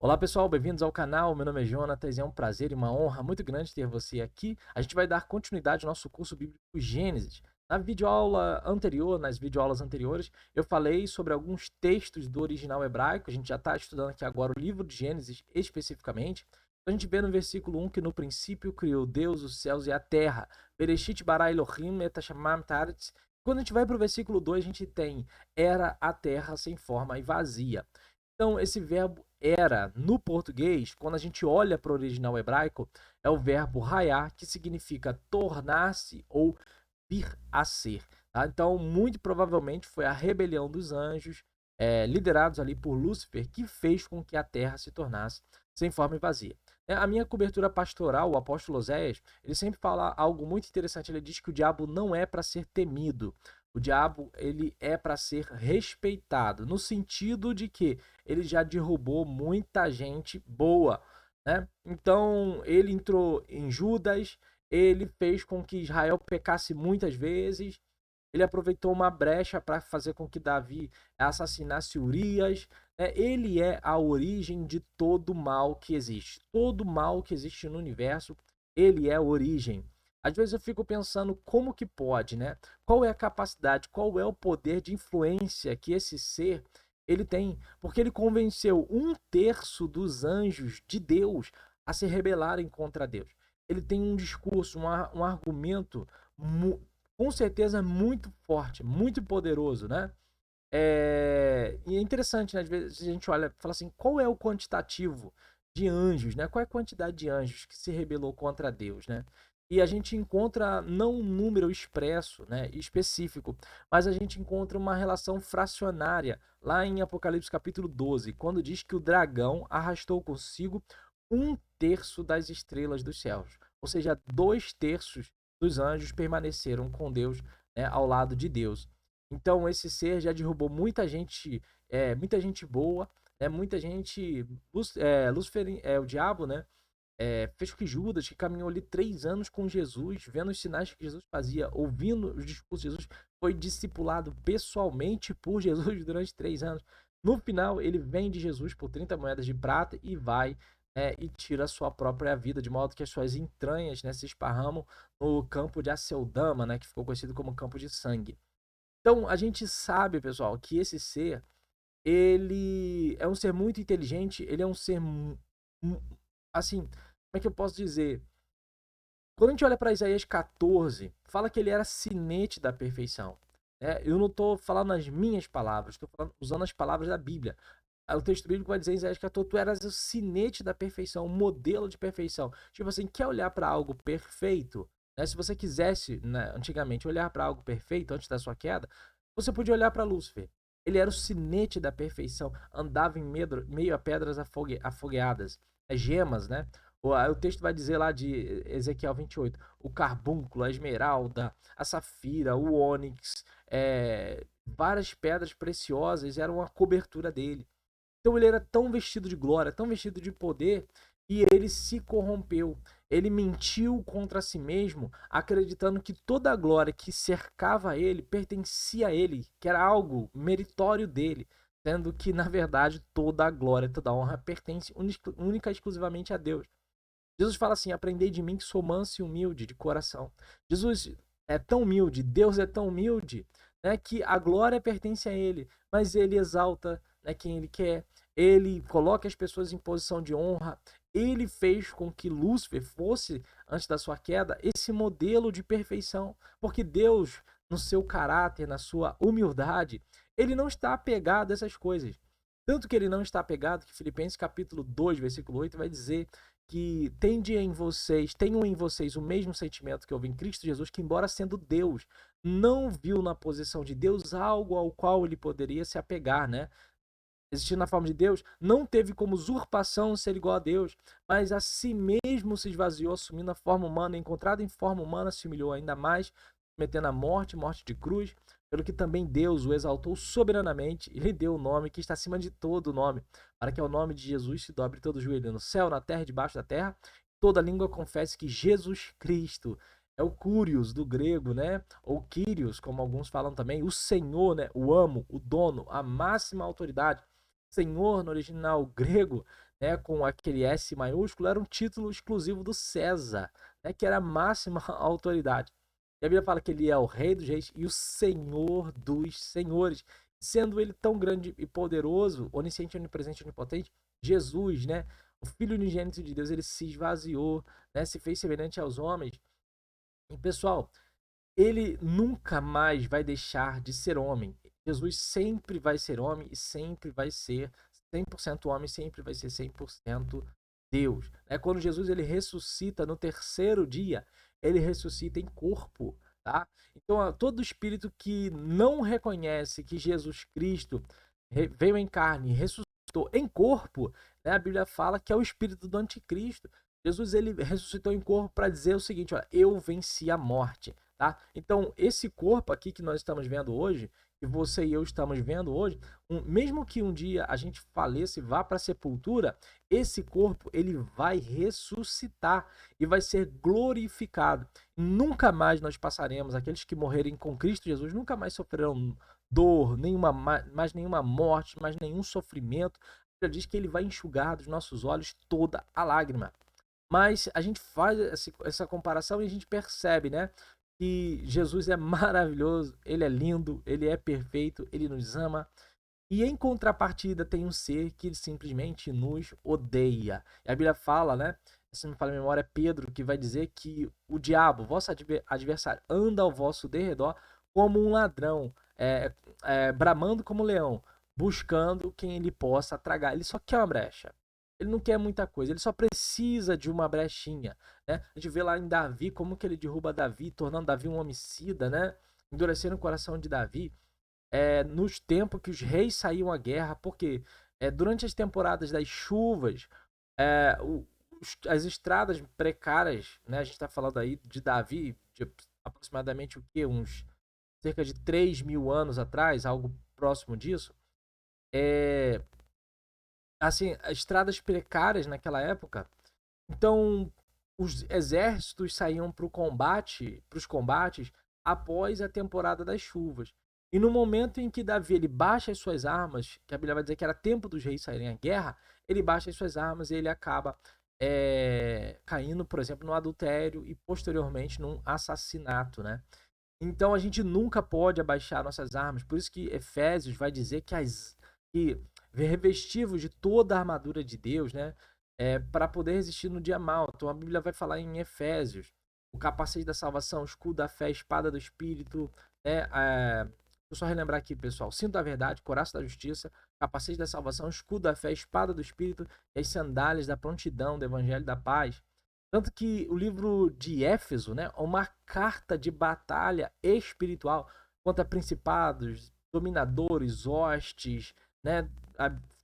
Olá pessoal, bem-vindos ao canal. Meu nome é Jonatas e é um prazer e uma honra muito grande ter você aqui. A gente vai dar continuidade ao nosso curso bíblico Gênesis. Nas videoaulas anteriores, eu falei sobre alguns textos do original hebraico. A gente já está estudando aqui agora o livro de Gênesis especificamente. A gente vê no versículo 1 que no princípio criou Deus os céus e a terra. Bereshit bara Elohim et hashamayim ta'aretz. Quando a gente vai para o versículo 2, a gente tem era a terra sem forma e vazia. Então, esse verbo era, no português, quando a gente olha para o original hebraico, é o verbo raiar, que significa tornar-se ou vir a ser. Tá? Então, muito provavelmente foi a rebelião dos anjos, liderados ali por Lúcifer, que fez com que a terra se tornasse sem forma e vazia. A minha cobertura pastoral, o apóstolo Oséias, ele sempre fala algo muito interessante. Ele diz que o diabo não é para ser temido. O diabo ele é para ser respeitado, no sentido de que ele já derrubou muita gente boa, né? Então ele entrou em Judas, ele fez com que Israel pecasse muitas vezes, ele aproveitou uma brecha para fazer com que Davi assassinasse Urias, né? Ele é a origem de todo mal que existe. Todo mal que existe no universo, ele é a origem. Às vezes eu fico pensando como que pode, né? Qual é a capacidade, qual é o poder de influência que esse ser ele tem, porque ele convenceu um terço dos anjos de Deus a se rebelarem contra Deus. Ele tem um discurso, um argumento com certeza muito forte, muito poderoso, né? E é interessante, né? Às vezes a gente olha e fala assim, qual é o quantitativo de anjos, né? Qual é a quantidade de anjos que se rebelou contra Deus, né? E a gente encontra não um número expresso, né, específico, mas a gente encontra uma relação fracionária lá em Apocalipse capítulo 12, quando diz que o dragão arrastou consigo um terço das estrelas dos céus. Ou seja, dois terços dos anjos permaneceram com Deus, né, ao lado de Deus. Então esse ser já derrubou muita gente boa, né, muita gente, Lúcifer, o diabo, né, fez com que Judas, que caminhou ali 3 anos com Jesus, vendo os sinais que Jesus fazia, ouvindo os discursos de Jesus, foi discipulado pessoalmente por Jesus durante 3 anos. No final, ele vende Jesus por 30 moedas de prata e vai, e tira a sua própria vida, de modo que as suas entranhas, né, se esparramam no campo de Aceldama, né, que ficou conhecido como campo de sangue. Então, a gente sabe, pessoal, que esse ser, ele é um ser muito inteligente, ele é um ser, assim, como é que eu posso dizer? Quando a gente olha para Isaías 14, fala que ele era sinete da perfeição. Né? Eu não estou falando as minhas palavras, estou usando as palavras da Bíblia. O texto bíblico vai dizer em Isaías 14, tu eras o sinete da perfeição, o modelo de perfeição. Tipo assim, quer olhar para algo perfeito? Né? Se você quisesse, né, antigamente, olhar para algo perfeito antes da sua queda, você podia olhar para Lúcifer. Ele era o sinete da perfeição, andava em meio a pedras afogueadas, gemas, né? O texto vai dizer lá de Ezequiel 28, o carbúnculo, a esmeralda, a safira, o ônix, várias pedras preciosas eram a cobertura dele. Então ele era tão vestido de glória, tão vestido de poder, e ele se corrompeu. Ele mentiu contra si mesmo, acreditando que toda a glória que cercava ele pertencia a ele, que era algo meritório dele, sendo que, na verdade, toda a glória, toda a honra pertence única e exclusivamente a Deus. Jesus fala assim: aprendei de mim que sou manso e humilde de coração. Jesus é tão humilde, Deus é tão humilde, né, que a glória pertence a Ele, mas Ele exalta, né, quem Ele quer, Ele coloca as pessoas em posição de honra, Ele fez com que Lúcifer fosse, antes da sua queda, esse modelo de perfeição, porque Deus, no seu caráter, na sua humildade, Ele não está apegado a essas coisas. Tanto que ele não está apegado, que Filipenses capítulo 2, versículo 8 vai dizer que tenham em vocês o mesmo sentimento que houve em Cristo Jesus, que embora sendo Deus, não viu na posição de Deus algo ao qual ele poderia se apegar, né? Existindo na forma de Deus, não teve como usurpação ser igual a Deus, mas a si mesmo se esvaziou, assumindo a forma humana, encontrado em forma humana, se humilhou ainda mais, metendo a morte de cruz, pelo que também Deus o exaltou soberanamente e lhe deu o nome que está acima de todo nome, para que ao nome de Jesus se dobre todo o joelho no céu, na terra e debaixo da terra, toda língua confesse que Jesus Cristo é o Curios do grego, né? Ou Kyrios, como alguns falam também, o Senhor, né? O amo, o dono, a máxima autoridade. Senhor no original grego, né, com aquele S maiúsculo, era um título exclusivo do César, né, que era a máxima autoridade. E a Bíblia fala que ele é o Rei dos Reis e o Senhor dos Senhores. Sendo ele tão grande e poderoso, onisciente, onipresente, onipotente, Jesus, né, o Filho unigênito de Deus, ele se esvaziou, né, se fez semelhante aos homens. E pessoal, ele nunca mais vai deixar de ser homem. Jesus sempre vai ser homem e sempre vai ser 100% homem, sempre vai ser 100% Deus. É quando Jesus ele ressuscita no terceiro dia, ele ressuscita em corpo, tá? Então, todo espírito que não reconhece que Jesus Cristo veio em carne e ressuscitou em corpo, né? A Bíblia fala que é o espírito do anticristo. Jesus ele ressuscitou em corpo para dizer o seguinte, olha, eu venci a morte. Tá? Então, esse corpo aqui que nós estamos vendo hoje, que você e eu estamos vendo hoje, mesmo que um dia a gente faleça e vá para a sepultura, esse corpo ele vai ressuscitar e vai ser glorificado. Nunca mais nós passaremos, aqueles que morrerem com Cristo Jesus, nunca mais sofrerão dor, mais nenhuma morte, mais nenhum sofrimento. A Bíblia diz que ele vai enxugar dos nossos olhos toda a lágrima. Mas a gente faz essa comparação e a gente percebe, né? Que Jesus é maravilhoso, ele é lindo, ele é perfeito, ele nos ama. E em contrapartida tem um ser que simplesmente nos odeia. E a Bíblia fala, né? Se não me falha a memória, é Pedro que vai dizer que o diabo, vosso adversário, anda ao vosso derredor como um ladrão, bramando como um leão, buscando quem ele possa tragar. Ele só quer uma brecha. Ele não quer muita coisa, ele só precisa de uma brechinha, né? A gente vê lá em Davi como que ele derruba Davi, tornando Davi um homicida, né? Endurecendo o coração de Davi. Nos tempos que os reis saíam à guerra, porque durante as temporadas das chuvas, as estradas precárias, né? A gente está falando aí de Davi, de aproximadamente o quê? Uns cerca de 3.000 anos atrás, algo próximo disso. Assim, estradas precárias naquela época. Então, os exércitos saíam para os combates após a temporada das chuvas. E no momento em que Davi ele baixa as suas armas, que a Bíblia vai dizer que era tempo dos reis saírem à guerra, ele baixa as suas armas e ele acaba caindo, por exemplo, no adultério e posteriormente num assassinato, né? Então a gente nunca pode abaixar nossas armas. Por isso que Efésios vai dizer que revestivos de toda a armadura de Deus, né? Para poder resistir no dia mal. Então a Bíblia vai falar em Efésios, o capacete da salvação, o escudo da fé, a espada do Espírito, né? Deixa eu só relembrar aqui, pessoal. Cinto da verdade, coraça da justiça, capacete da salvação, escudo da fé, espada do Espírito e as sandálias da prontidão, do evangelho da paz. Tanto que o livro de Éfeso, né, é uma carta de batalha espiritual contra principados, dominadores, hostes, né,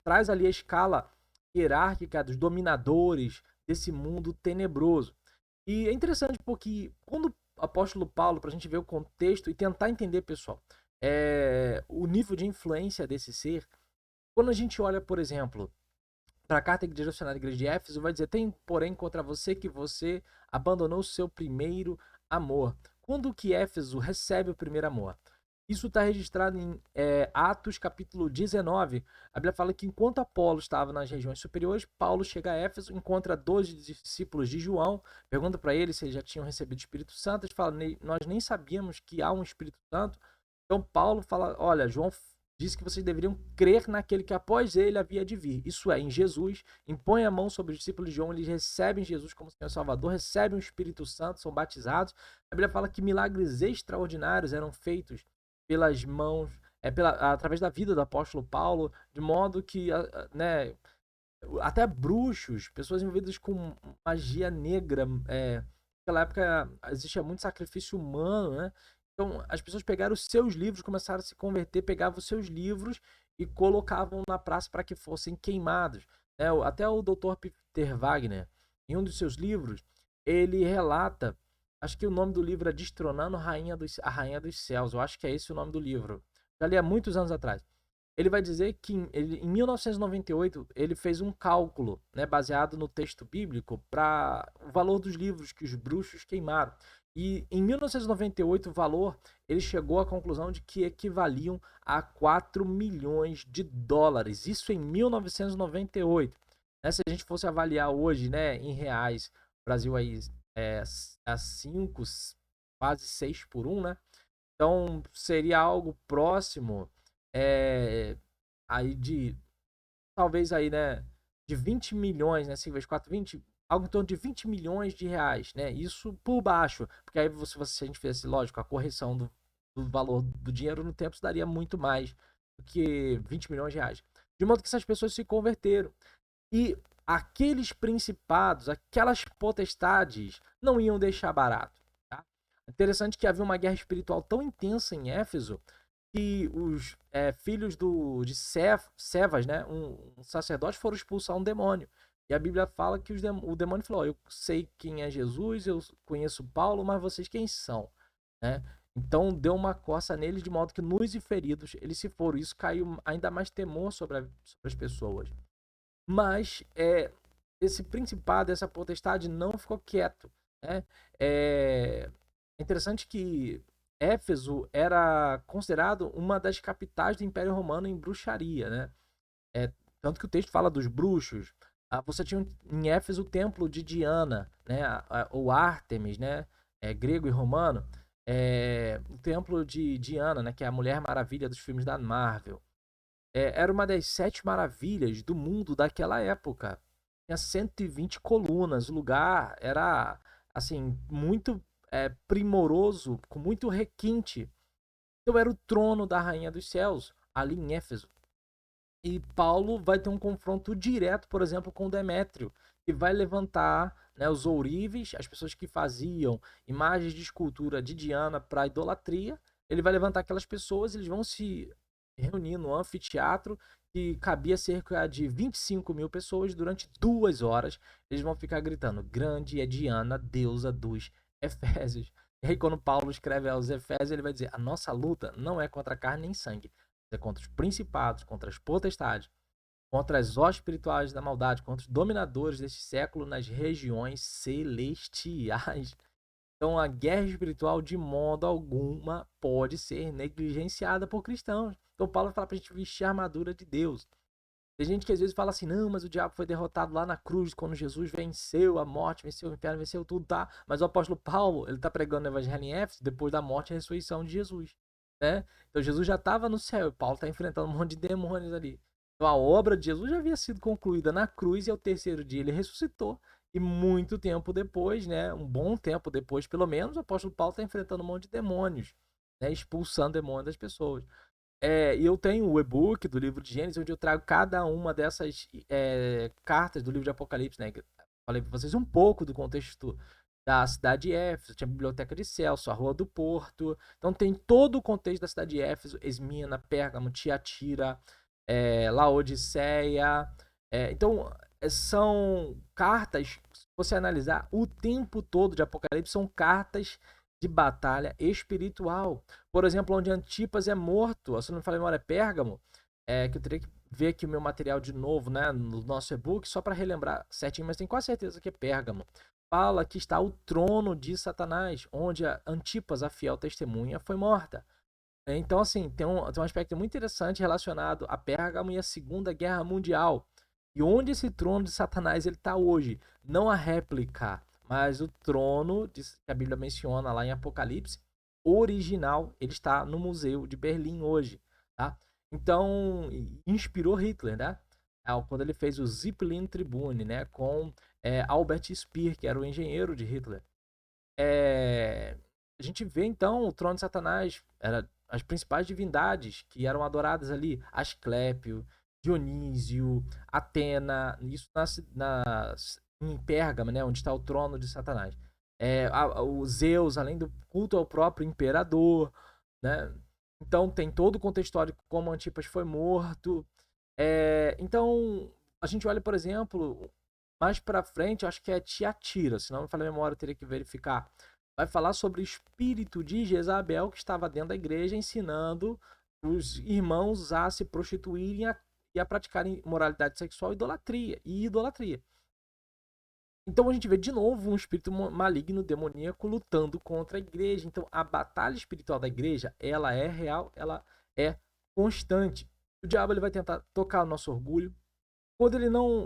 traz ali a escala hierárquica dos dominadores desse mundo tenebroso. E é interessante porque quando o apóstolo Paulo, para a gente ver o contexto e tentar entender, pessoal, o nível de influência desse ser, quando a gente olha, por exemplo, para a carta direcionada à igreja de Éfeso, vai dizer: tem, porém, contra você que você abandonou o seu primeiro amor. Quando que Éfeso recebe o primeiro amor? Isso está registrado em Atos capítulo 19. A Bíblia fala que enquanto Apolo estava nas regiões superiores, Paulo chega a Éfeso, encontra 12 discípulos de João, pergunta para eles se eles já tinham recebido o Espírito Santo. Eles falam: nós nem sabíamos que há um Espírito Santo. Então Paulo fala: olha, João disse que vocês deveriam crer naquele que após ele havia de vir. Isso é, em Jesus. Impõe a mão sobre os discípulos de João, eles recebem Jesus como Senhor e Salvador, recebem o Espírito Santo, são batizados. A Bíblia fala que milagres extraordinários eram feitos pelas mãos, através da vida do apóstolo Paulo, de modo que, né, até bruxos, pessoas envolvidas com magia negra, naquela época existia muito sacrifício humano, né? Então as pessoas pegaram os seus livros, começaram a se converter, pegavam os seus livros e colocavam na praça para que fossem queimados. Até o Dr. Peter Wagner, em um dos seus livros, ele relata, acho que o nome do livro é Destronando a Rainha dos Céus, eu acho que é esse o nome do livro. Já li há muitos anos atrás. Ele vai dizer que em 1998 ele fez um cálculo, né, baseado no texto bíblico, para o valor dos livros que os bruxos queimaram. E em 1998 o valor ele chegou à conclusão de que equivaliam a 4 milhões de dólares. Isso em 1998. Né, se a gente fosse avaliar hoje, né, em reais, o Brasil aí a 5, quase 6 por 1, né? Então seria algo próximo é, aí de talvez aí, né, de 20 milhões, né, 5 vezes 4, 20, algo em torno de 20 milhões de reais, né? Isso por baixo, porque aí se a gente fizesse, lógico, a correção do valor do dinheiro no tempo, isso daria muito mais do que 20 milhões de reais. De modo que essas pessoas se converteram. E aqueles principados, aquelas potestades, não iam deixar barato. Tá? Interessante que havia uma guerra espiritual tão intensa em Éfeso que os filhos de Sevas, né, um sacerdote, foram expulsar um demônio. E a Bíblia fala que o demônio falou: eu sei quem é Jesus, eu conheço Paulo, mas vocês quem são? Né? Então deu uma coça neles, de modo que nus e feridos eles se foram. Isso caiu ainda mais temor sobre as pessoas. Mas esse principado, essa potestade não ficou quieto. Né? É interessante que Éfeso era considerado uma das capitais do Império Romano em bruxaria. Né? Tanto que o texto fala dos bruxos. Você tinha em Éfeso o templo de Diana, né? Ou Ártemis, né? Grego e romano. O templo de Diana, né? Que é a Mulher Maravilha dos filmes da Marvel. Era uma das 7 maravilhas do mundo daquela época. Tinha 120 colunas, o lugar era assim muito primoroso, com muito requinte. Então era o trono da rainha dos céus, ali em Éfeso. E Paulo vai ter um confronto direto, por exemplo, com Demétrio, que vai levantar, né, os ourives, as pessoas que faziam imagens de escultura de Diana para idolatria. Ele vai levantar aquelas pessoas, eles vão se reunir no anfiteatro, que cabia cerca de 25 mil pessoas durante 2 horas. Eles vão ficar gritando: grande é Diana, deusa dos Efésios. E aí, quando Paulo escreve aos Efésios, ele vai dizer: a nossa luta não é contra carne nem sangue, é contra os principados, contra as potestades, contra as hostes espirituais da maldade, contra os dominadores deste século nas regiões celestiais. Então, a guerra espiritual, de modo alguma, pode ser negligenciada por cristãos. Então, Paulo fala para a gente vestir a armadura de Deus. Tem gente que às vezes fala assim: não, mas o diabo foi derrotado lá na cruz, quando Jesus venceu a morte, venceu o inferno, venceu tudo, tá? Mas o apóstolo Paulo, ele tá pregando o evangelho em Éfeso depois da morte e ressurreição de Jesus, né? Então Jesus já estava no céu e Paulo tá enfrentando um monte de demônios ali. Então a obra de Jesus já havia sido concluída na cruz e ao terceiro dia ele ressuscitou. E muito tempo depois, né, um bom tempo depois, pelo menos, o apóstolo Paulo está enfrentando um monte de demônios, né, expulsando demônios das pessoas. E eu tenho o e-book do livro de Gênesis, onde eu trago cada uma dessas cartas do livro de Apocalipse, né? Falei para vocês um pouco do contexto da cidade de Éfeso, tinha a Biblioteca de Celso, a Rua do Porto. Então tem todo o contexto da cidade de Éfeso, Esmina, Pérgamo, Tiatira, Laodiceia. Então são cartas, se você analisar, o tempo todo de Apocalipse são cartas de batalha espiritual. Por exemplo, onde Antipas é morto, se não me falha a memória, é Pérgamo, que eu teria que ver aqui o meu material de novo, né, no nosso e-book, só para relembrar certinho, mas tenho quase certeza que é Pérgamo. Fala que está o trono de Satanás, onde a Antipas, a fiel testemunha, foi morta. Então, assim, tem um aspecto muito interessante relacionado a Pérgamo e a Segunda Guerra Mundial. E onde esse trono de Satanás ele está hoje? Não a réplica, mas o trono que a Bíblia menciona lá em Apocalipse, original, ele está no Museu de Berlim hoje. Tá? Então, inspirou Hitler, né? Quando ele fez o Zeppelin Tribune, né? Com Albert Speer, que era o engenheiro de Hitler. A gente vê então o trono de Satanás, era as principais divindades que eram adoradas ali: Asclépio, Dionísio, Atena, isso em Pérgamo, né, onde está o trono de Satanás. O Zeus, além do culto ao próprio imperador, né? Então tem todo o contexto histórico como Antipas foi morto. Então a gente olha, por exemplo, mais pra frente, eu acho que é Tiatira, se não me falha a memória, eu teria que verificar. Vai falar sobre o espírito de Jezabel que estava dentro da igreja, ensinando os irmãos a se prostituírem e a praticarem moralidade sexual e idolatria. Então a gente vê de novo um espírito maligno, demoníaco, lutando contra a igreja. Então a batalha espiritual da igreja, ela é real, ela é constante. O diabo ele vai tentar tocar o nosso orgulho. Quando ele não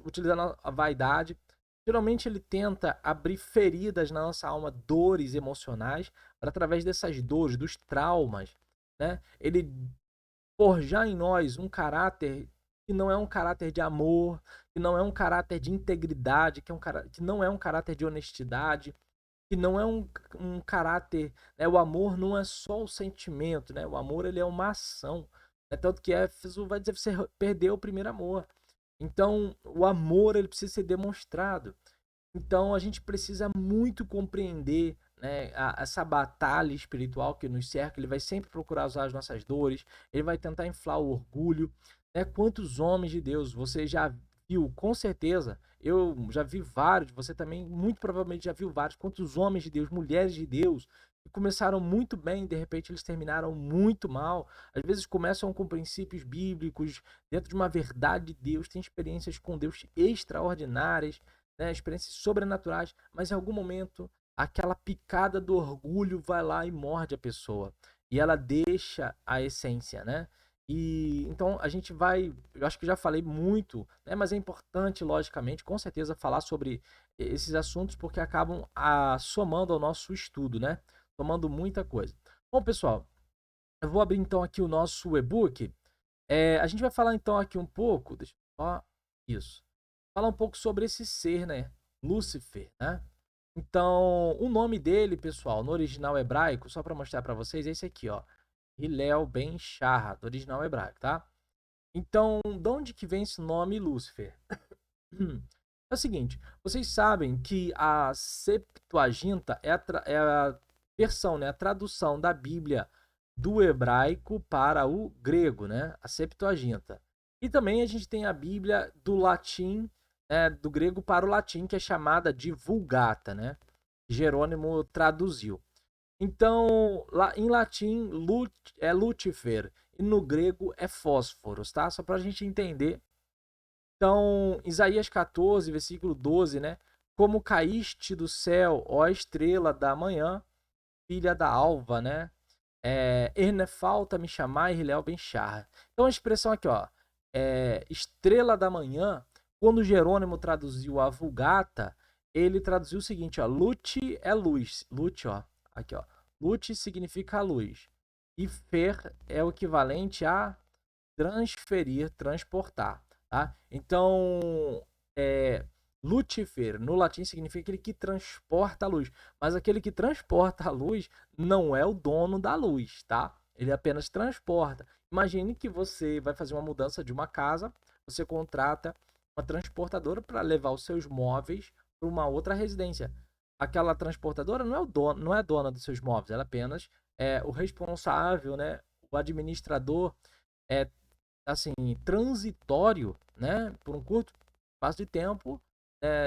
utilizar a vaidade, geralmente ele tenta abrir feridas na nossa alma, dores emocionais, para através dessas dores, dos traumas, né? Ele forjar em nós um caráter que não é um caráter de amor, que não é um caráter de integridade, que não é um caráter de honestidade, que não é um caráter, né? O amor não é só o sentimento, né? O amor ele é uma ação, né? Tanto que Éfeso vai dizer que você perdeu o primeiro amor. Então, o amor ele precisa ser demonstrado. Então, a gente precisa muito compreender, né, essa batalha espiritual que nos cerca. Ele vai sempre procurar usar as nossas dores, ele vai tentar inflar o orgulho. Né? Quantos homens de Deus você já viu? Com certeza, eu já vi vários, você também muito provavelmente já viu vários. Quantos homens de Deus, mulheres de Deus, que começaram muito bem, de repente eles terminaram muito mal. Às vezes começam com princípios bíblicos, dentro de uma verdade de Deus, tem experiências com Deus extraordinárias, né, experiências sobrenaturais, mas em algum momento aquela picada do orgulho vai lá e morde a pessoa. E ela deixa a essência, né? E então a gente vai, eu acho que já falei muito, né, mas é importante, logicamente, com certeza, falar sobre esses assuntos porque acabam somando ao nosso estudo, né? Tomando muita coisa. Bom, pessoal, eu vou abrir então aqui o nosso e-book. A gente vai falar então aqui um pouco, deixa eu só, isso, falar um pouco sobre esse ser, né? Lúcifer, né? Então, o nome dele, pessoal, no original hebraico, só para mostrar para vocês, é esse aqui, ó. Hillel Ben Shahar, do original hebraico, tá? Então, de onde que vem esse nome Lúcifer? É o seguinte, vocês sabem que a Septuaginta é a versão, né, a tradução da Bíblia do hebraico para o grego, né, a Septuaginta. E também a gente tem a Bíblia do latim, né, do grego para o latim, que é chamada de Vulgata, né? Jerônimo traduziu. Então, lá em latim, é Lúcifer, e no grego é fósforos, tá? Só para a gente entender. Então, Isaías 14, versículo 12, né? Como caíste do céu, ó estrela da manhã, filha da alva, né? Ernefalta me chamai, Hilel ben Shahar. Então, a expressão aqui, ó, estrela da manhã, quando Jerônimo traduziu a Vulgata, ele traduziu o seguinte, ó, lute é luz. Lute, ó, aqui, ó. Lute significa luz. E fer é o equivalente a transferir, transportar, tá? Então, Lucifer, no latim, significa aquele que transporta a luz. Mas aquele que transporta a luz não é o dono da luz, tá? Ele apenas transporta. Imagine que você vai fazer uma mudança de uma casa, você contrata uma transportadora para levar os seus móveis para uma outra residência. Aquela transportadora não é o dono, não é dona dos seus móveis, ela apenas é o responsável, né? O administrador é assim, transitório, né, por um curto espaço de tempo,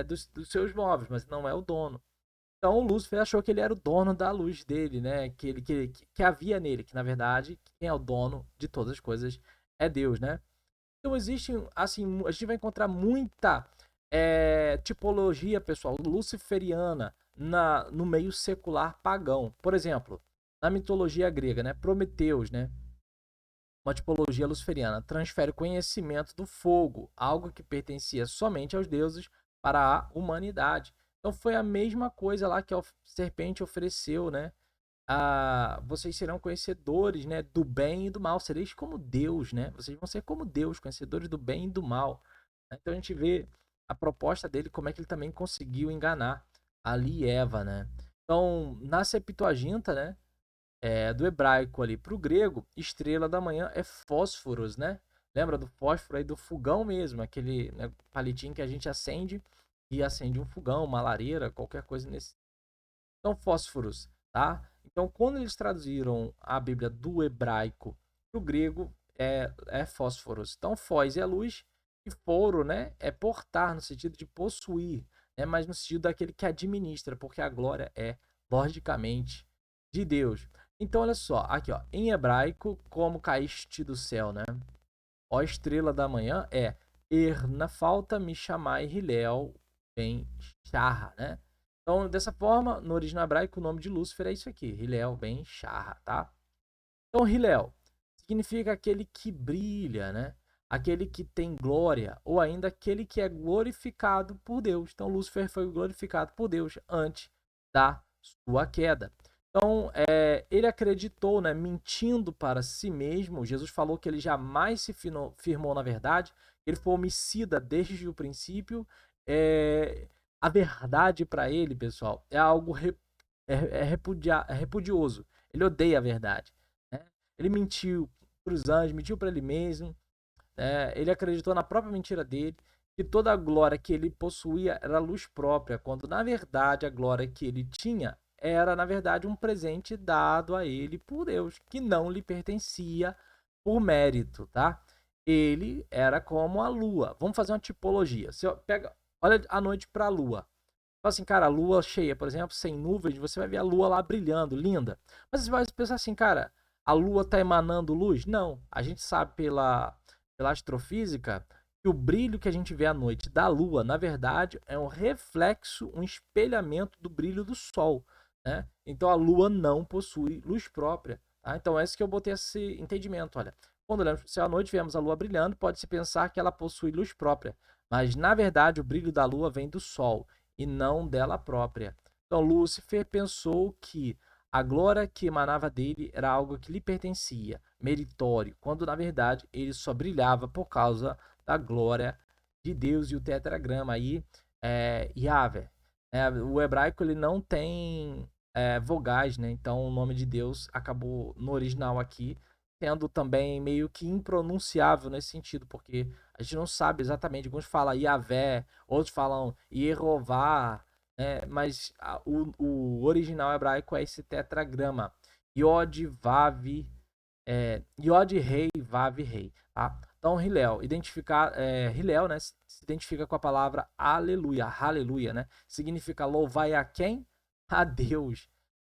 dos seus móveis, mas não é o dono. Então o Lúcifer achou que ele era o dono da luz dele, né, que havia nele, que na verdade quem é o dono de todas as coisas é Deus, né? Então existe, assim, a gente vai encontrar muita tipologia, pessoal, luciferiana no meio secular pagão. Por exemplo, na mitologia grega, né, Prometeus, né, uma tipologia luciferiana transfere conhecimento do fogo, algo que pertencia somente aos deuses, para a humanidade. Então foi a mesma coisa lá que a serpente ofereceu, né? Vocês serão conhecedores, né, do bem e do mal. Sereis como Deus, né? Vocês vão ser como Deus, conhecedores do bem e do mal. Então a gente vê a proposta dele, como é que ele também conseguiu enganar ali Eva, né? Então, na Septuaginta, né, do hebraico ali para o grego, estrela da manhã é fósforos, né? Lembra do fósforo aí do fogão mesmo, aquele, né, palitinho que a gente acende e acende um fogão, uma lareira, qualquer coisa nesse. Então, fósforos, tá? Então, quando eles traduziram a Bíblia do hebraico para o grego, é fósforos. Então, fós é luz e foro, né, é portar, no sentido de possuir, né, mas no sentido daquele que administra, porque a glória é, logicamente, de Deus. Então, olha só, aqui, ó, em hebraico, como caíste do céu, né? Ó estrela da manhã é Erna falta me chamai Hilel, Ben Sharra, né? Então, dessa forma, no original hebraico, o nome de Lúcifer é isso aqui, Hillel Ben Sharra, tá? Então, Hillel significa aquele que brilha, né? Aquele que tem glória, ou ainda aquele que é glorificado por Deus. Então, Lúcifer foi glorificado por Deus antes da sua queda. Então, ele acreditou, né, mentindo para si mesmo. Jesus falou que ele jamais se firmou na verdade. Ele foi homicida desde o princípio. A verdade para ele, pessoal, é algo repudioso. Ele odeia a verdade, né? Ele mentiu para os anjos, mentiu para ele mesmo. Ele acreditou na própria mentira dele, que toda a glória que ele possuía era luz própria, quando na verdade a glória que ele tinha era, na verdade, um presente dado a ele por Deus, que não lhe pertencia por mérito, tá? Ele era como a lua. Vamos fazer uma tipologia. Você pega, olha a noite para a lua. Fala assim, cara, a lua cheia, por exemplo, sem nuvens, você vai ver a lua lá brilhando, linda. Mas você vai pensar assim, cara, a lua está emanando luz? Não. A gente sabe pela astrofísica que o brilho que a gente vê à noite da lua, na verdade, é um reflexo, um espelhamento do brilho do sol, né? Então a lua não possui luz própria, tá? Então é isso que eu botei esse entendimento, olha. Quando olhamos para o céu à noite, vemos a lua brilhando, pode-se pensar que ela possui luz própria, mas na verdade o brilho da lua vem do sol e não dela própria. Então Lúcifer pensou que a glória que emanava dele era algo que lhe pertencia, meritório, quando na verdade ele só brilhava por causa da glória de Deus. E o tetragrama aí é Yahvé. O hebraico ele não tem vogais, né? Então o nome de Deus acabou no original aqui sendo também meio que impronunciável nesse sentido, porque a gente não sabe exatamente. Alguns falam Yahvé, outros falam Yehová, mas o original hebraico é esse tetragrama. Yod, Vav, Yod, Rei, Vav, Rei. Tá? Então, Hillel, Hillel, né, se identifica com a palavra aleluia, aleluia, né? Significa louvai a quem? A Deus,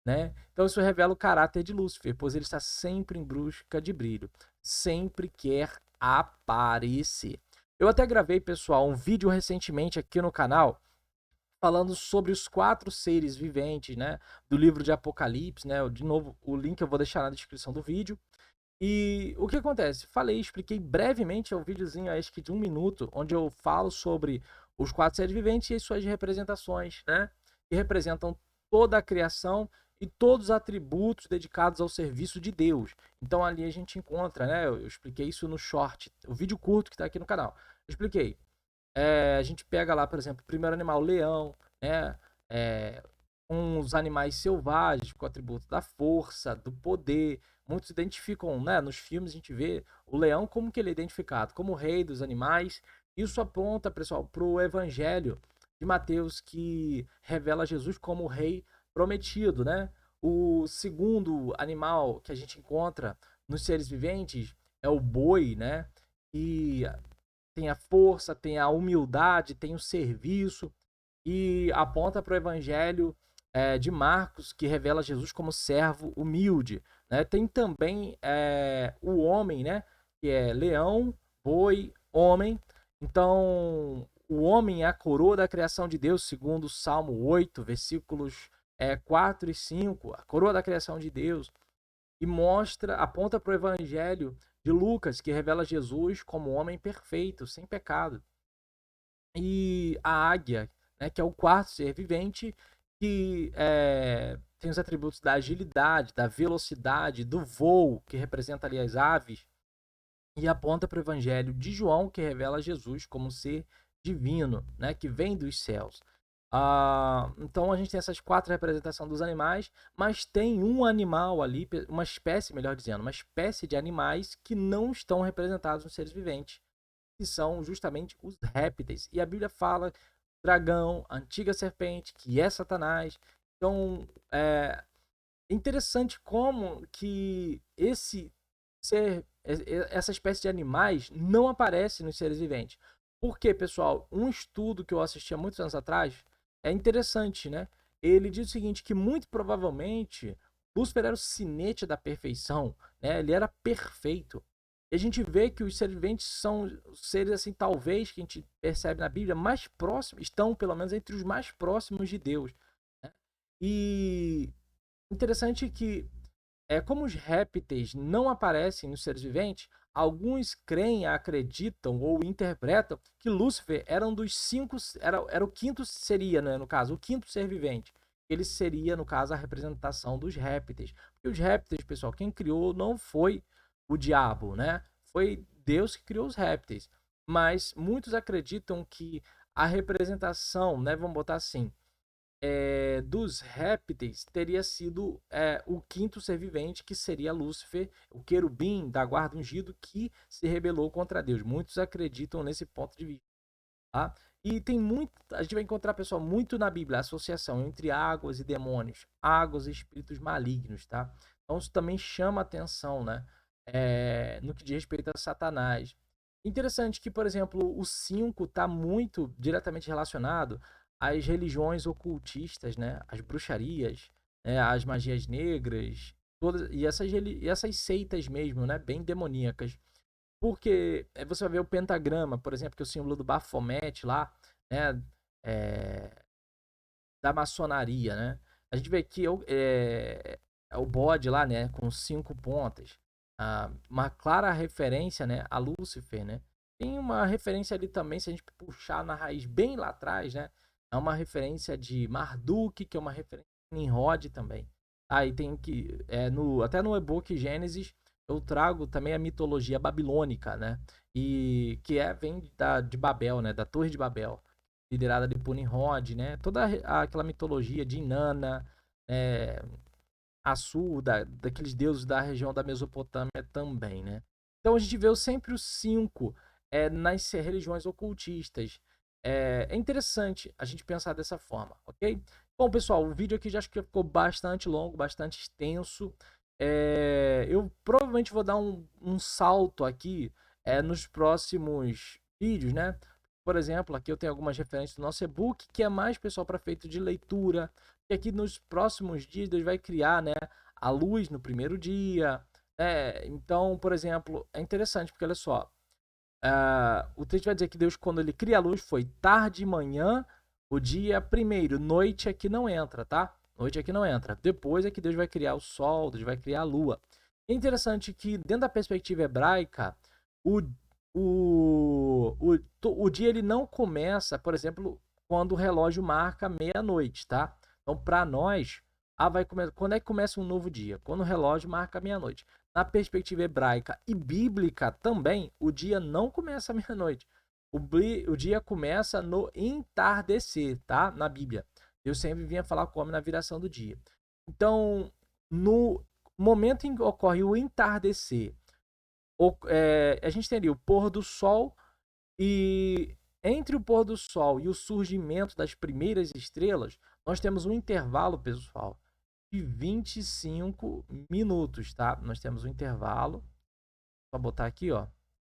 né? Então isso revela o caráter de Lúcifer, pois ele está sempre em busca de brilho, sempre quer aparecer. Eu até gravei, pessoal, um vídeo recentemente aqui no canal falando sobre os 4 seres viventes, né, do livro de Apocalipse, né? De novo, o link eu vou deixar na descrição do vídeo. E o que acontece? Expliquei brevemente, é um videozinho acho que de 1 minuto, onde eu falo sobre os 4 seres viventes e as suas representações, né? Que representam toda a criação e todos os atributos dedicados ao serviço de Deus. Então ali a gente encontra, né? Eu expliquei isso no short, o vídeo curto que está aqui no canal. Eu expliquei. A gente pega lá, por exemplo, o primeiro animal, o leão, né? Uns animais selvagens com atributo da força, do poder. Muitos identificam, né? Nos filmes a gente vê o leão como que ele é identificado, como o rei dos animais. Isso aponta, pessoal, para o evangelho de Mateus, que revela Jesus como o rei prometido, né? O segundo animal que a gente encontra nos seres viventes é o boi, né? E tem a força, tem a humildade, tem o serviço e aponta para o evangelho de Marcos, que revela Jesus como servo humilde, né? Tem também o homem, né? Que é leão, boi, homem. Então, o homem é a coroa da criação de Deus, segundo o Salmo 8, versículos 4 e 5, a coroa da criação de Deus, e aponta para o evangelho de Lucas, que revela Jesus como homem perfeito, sem pecado. E a águia, né, que é o 4º ser vivente, que tem os atributos da agilidade, da velocidade, do voo, que representa ali as aves, e aponta para o evangelho de João, que revela Jesus como ser divino, né, que vem dos céus. Então a gente tem essas 4 representações dos animais, mas tem um animal ali, uma espécie, melhor dizendo, uma espécie de animais que não estão representados nos seres viventes, que são justamente os répteis. E a Bíblia fala dragão, antiga serpente, que é Satanás. Então é interessante como que essa espécie de animais não aparece nos seres viventes. Porque, pessoal, um estudo que eu assisti há muitos anos atrás é interessante, né? Ele diz o seguinte, que muito provavelmente Lúcifer era o sinete da perfeição, né? Ele era perfeito. E a gente vê que os seres viventes são seres, assim, talvez, que a gente percebe na Bíblia, mais próximos, estão pelo menos entre os mais próximos de Deus, né? E interessante que, como os répteis não aparecem nos seres viventes, alguns creem, acreditam ou interpretam que Lúcifer era um dos cinco, era o quinto, seria, né, no caso, o quinto ser vivente. Ele seria, no caso, a representação dos répteis. Porque os répteis, pessoal, quem criou não foi o diabo, né? Foi Deus que criou os répteis. Mas muitos acreditam que a representação, né, vamos botar assim, dos répteis teria sido o quinto ser vivente, que seria Lúcifer, o querubim da guarda ungido que se rebelou contra Deus. Muitos acreditam nesse ponto de vista, tá? E tem muito, a gente vai encontrar, pessoal, muito na Bíblia, a associação entre águas e demônios, águas e espíritos malignos, tá? Então isso também chama atenção, né? No que diz respeito a Satanás. Interessante que, por exemplo, o 5 está muito diretamente relacionado às religiões ocultistas, né? As bruxarias, né? As magias negras, todas, e essas seitas mesmo, né? Bem demoníacas. Porque você vai ver o pentagrama, por exemplo, que é o símbolo do Baphomet lá, né? É, da maçonaria, né? A gente vê que é o bode lá, né? Com 5 pontas. Uma clara referência, né? A Lúcifer, né? Tem uma referência ali também, se a gente puxar na raiz bem lá atrás, né? É uma referência de Marduk, que é uma referência de Nimrod também. Aí tem que, até no e-book Gênesis, eu trago também a mitologia babilônica, né? E que vem de Babel, né? Da Torre de Babel, liderada por Nimrod, né? Toda aquela mitologia de Inanna, é, Assu, daqueles deuses da região da Mesopotâmia também, né? Então a gente vê sempre os 5 nas religiões ocultistas. É interessante a gente pensar dessa forma, ok? Bom, pessoal, o vídeo aqui já acho que ficou bastante longo, bastante extenso. Eu provavelmente vou dar um salto aqui nos próximos vídeos, né? Por exemplo, aqui eu tenho algumas referências do nosso e-book, que é mais, pessoal, para feito de leitura. E aqui nos próximos dias Deus vai criar, né, a luz no primeiro dia. Então, por exemplo, é interessante, porque olha só, o texto vai dizer que Deus, quando ele cria a luz, foi tarde e manhã, o dia primeiro, noite aqui não entra, tá? Noite aqui não entra. Depois é que Deus vai criar o sol, Deus vai criar a lua. É interessante que, dentro da perspectiva hebraica, o, o dia ele não começa, por exemplo, quando o relógio marca meia-noite, tá? Então, para nós, quando é que começa um novo dia? Quando o relógio marca meia-noite. Na perspectiva hebraica e bíblica também, o dia não começa à meia-noite. O dia começa no entardecer, tá? Na Bíblia. Deus sempre vinha falar com o homem na viração do dia. Então, no momento em que ocorre o entardecer, a gente teria o pôr do sol, e entre o pôr do sol e o surgimento das primeiras estrelas, nós temos um intervalo, pessoal, de 25 minutos, tá? Nós temos um intervalo. Vou botar aqui, ó.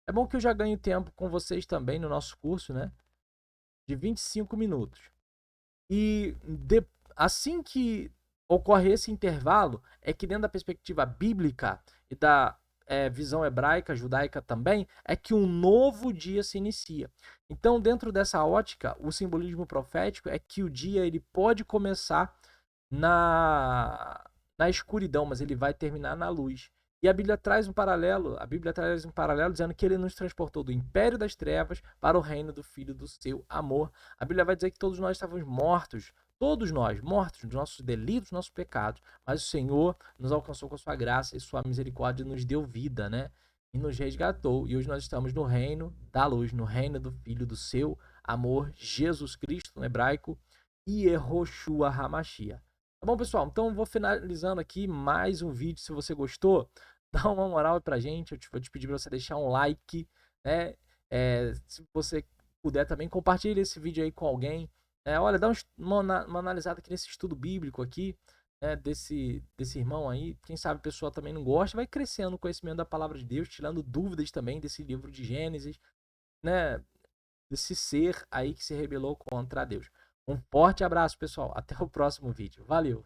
É bom que eu já ganho tempo com vocês também no nosso curso, né? De 25 minutos. E assim que ocorre esse intervalo, é que dentro da perspectiva bíblica e da visão hebraica, judaica também, é que um novo dia se inicia. Então, dentro dessa ótica, o simbolismo profético é que o dia ele pode começar na escuridão, mas ele vai terminar na luz. E a Bíblia traz um paralelo, dizendo que ele nos transportou do império das trevas para o reino do Filho do seu amor. A Bíblia vai dizer que todos nós estávamos mortos, todos nós, mortos dos nossos delitos, dos nossos pecados, mas o Senhor nos alcançou com a sua graça e sua misericórdia nos deu vida, né? E nos resgatou. E hoje nós estamos no reino da luz, no reino do Filho do seu amor, Jesus Cristo, no hebraico, Yehoshua HaMashiach. Tá bom, pessoal? Então, vou finalizando aqui mais um vídeo. Se você gostou, dá uma moral pra gente. Vou te pedir pra você deixar um like, né? Se você puder também, compartilhe esse vídeo aí com alguém. Olha, dá uma analisada aqui nesse estudo bíblico aqui, né? Desse irmão aí. Quem sabe a pessoa também não gosta. Vai crescendo o conhecimento da palavra de Deus, tirando dúvidas também desse livro de Gênesis, né? Desse ser aí que se rebelou contra Deus. Um forte abraço, pessoal. Até o próximo vídeo. Valeu!